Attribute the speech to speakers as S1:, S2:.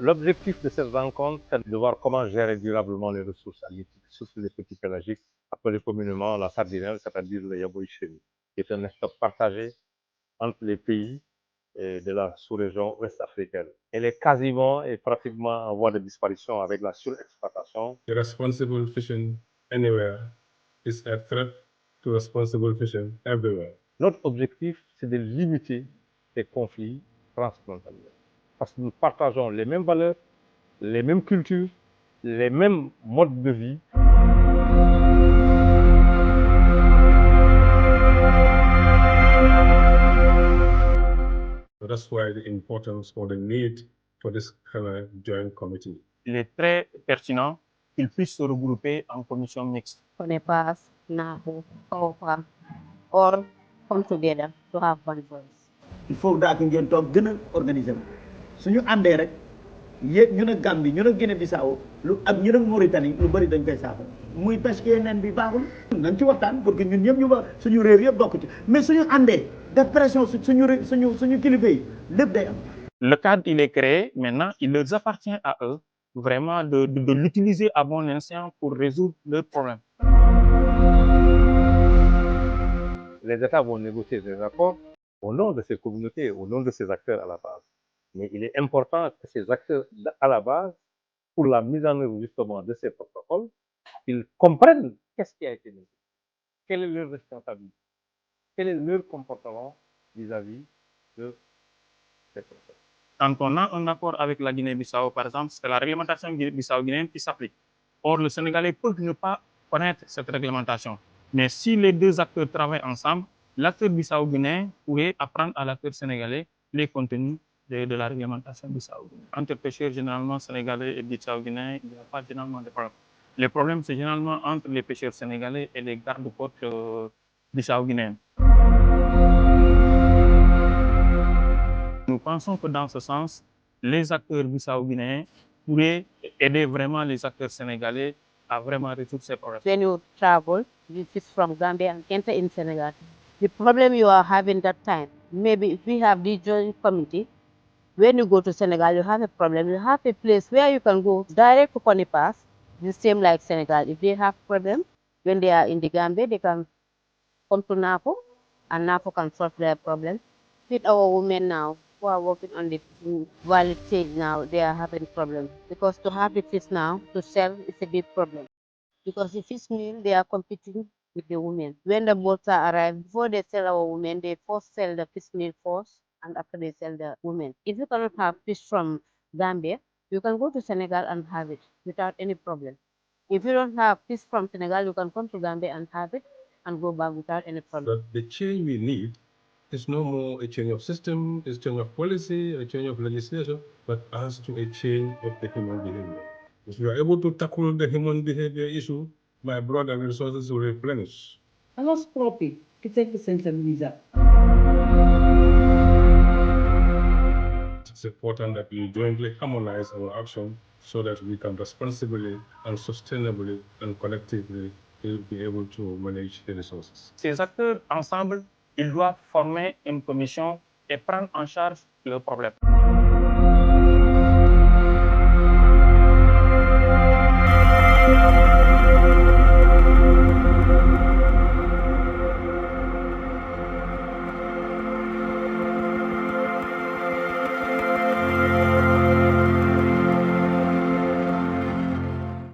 S1: L'objectif de cette rencontre, c'est de voir comment gérer durablement les ressources halieutiques, surtout les petits pélagiques, appelés communément la sardinelle, c'est-à-dire le yaboïchemi, qui est un stock partagé entre les pays de la sous-région ouest africaine. Elle est quasiment et pratiquement en voie de disparition avec la surexploitation.
S2: The responsible fishing anywhere is a threat to responsible fishing everywhere.
S1: Notre objectif, c'est de limiter ces conflits transfrontaliers. Parce que nous partageons les mêmes valeurs, les mêmes cultures, les mêmes modes de vie.
S2: So that's why the importance or the need for this kind of joint committee.
S3: Il est très pertinent qu'ils puissent se regrouper en commission mixte.
S4: CONEPAS, NAFO, COPA, all come together to have one voice.
S5: Il faut daal ngeen toog gën a organiser wu suñu àndee rek yéen ñu ne Gambie ñu ne Guinée-Bissau lu ak ñu ne Mauritanie lu bëri dañ koy saafara muy pêche yeneen bi baaxul. nañ ci waxtaan pour que ñun ñëpp ñu ba suñu réew yëpp bokk ci mais suñu àndee def pression suñu kilifa yi lépp day am.
S3: Le cadre, il est créé. Maintenant, il leur appartient à eux vraiment de l'utiliser à bon escient pour résoudre leurs problèmes.
S1: Les États vont négocier des accords au nom de ces communautés, au nom de ces acteurs à la base. Mais il est important que ces acteurs à la base, pour la mise en œuvre justement de ces protocoles, ils comprennent qu'est-ce qui a été négocié, quelle est leur responsabilité, quel est leur comportement vis-à-vis de ces protocoles.
S3: Quand on a un accord avec la Guinée-Bissau, par exemple, c'est la réglementation bissau-guinéenne qui s'applique. Or, le Sénégalais peut ne pas connaître cette réglementation. Mais si les deux acteurs travaillent ensemble, l'acteur bissau-guinéen pourrait apprendre à l'acteur sénégalais les contenus de la réglementation bissau-guinéenne. Entre pêcheurs généralement sénégalais et bissau-guinéens, il n'y a pas généralement de problème. Les problèmes, c'est généralement entre les pêcheurs sénégalais et les gardes-côtes bissau-guinéens. Nous pensons que dans ce sens, les acteurs bissau-guinéens pourraient aider vraiment les acteurs sénégalais à vraiment résoudre ces problèmes.
S4: When you travel, you fish from Gambia and enter in Senegal. The problem you are having that time, maybe if we have the joint committee, when you go to Senegal, you have a problem. You have a place where you can go direct to CONEPAS, the same like Senegal. If they have problem, when they are in the Gambia, they can come to NAFO, and NAFO can solve their problem. With our women now, who are working on the valid stage now, they are having problems. Because to have the fish now, to sell, is a big problem. Because the fish meal, they are competing with the women. When the boats are arrived, before they sell our women, they first sell the fish meal first, and after they sell the women. If you cannot have fish from Gambia, you can go to Senegal and have it without any problem. If you don't have fish from Senegal, you can come to Gambia and have it and go back without any problem.
S2: But the change we need is no more a change of system, it's a change of policy, a change of legislation, but as to a change of the human behavior. If you are able to tackle the human behavior issue, my brother resources will replenish.
S6: Allo scopi che sempre sensibilizza.
S2: It's important that we jointly harmonize our action so that we can responsibly and sustainably and collectively be able to manage the resources.
S3: Ces acteurs, ensemble, ils doivent former une commission et prendre en charge leurs problèmes.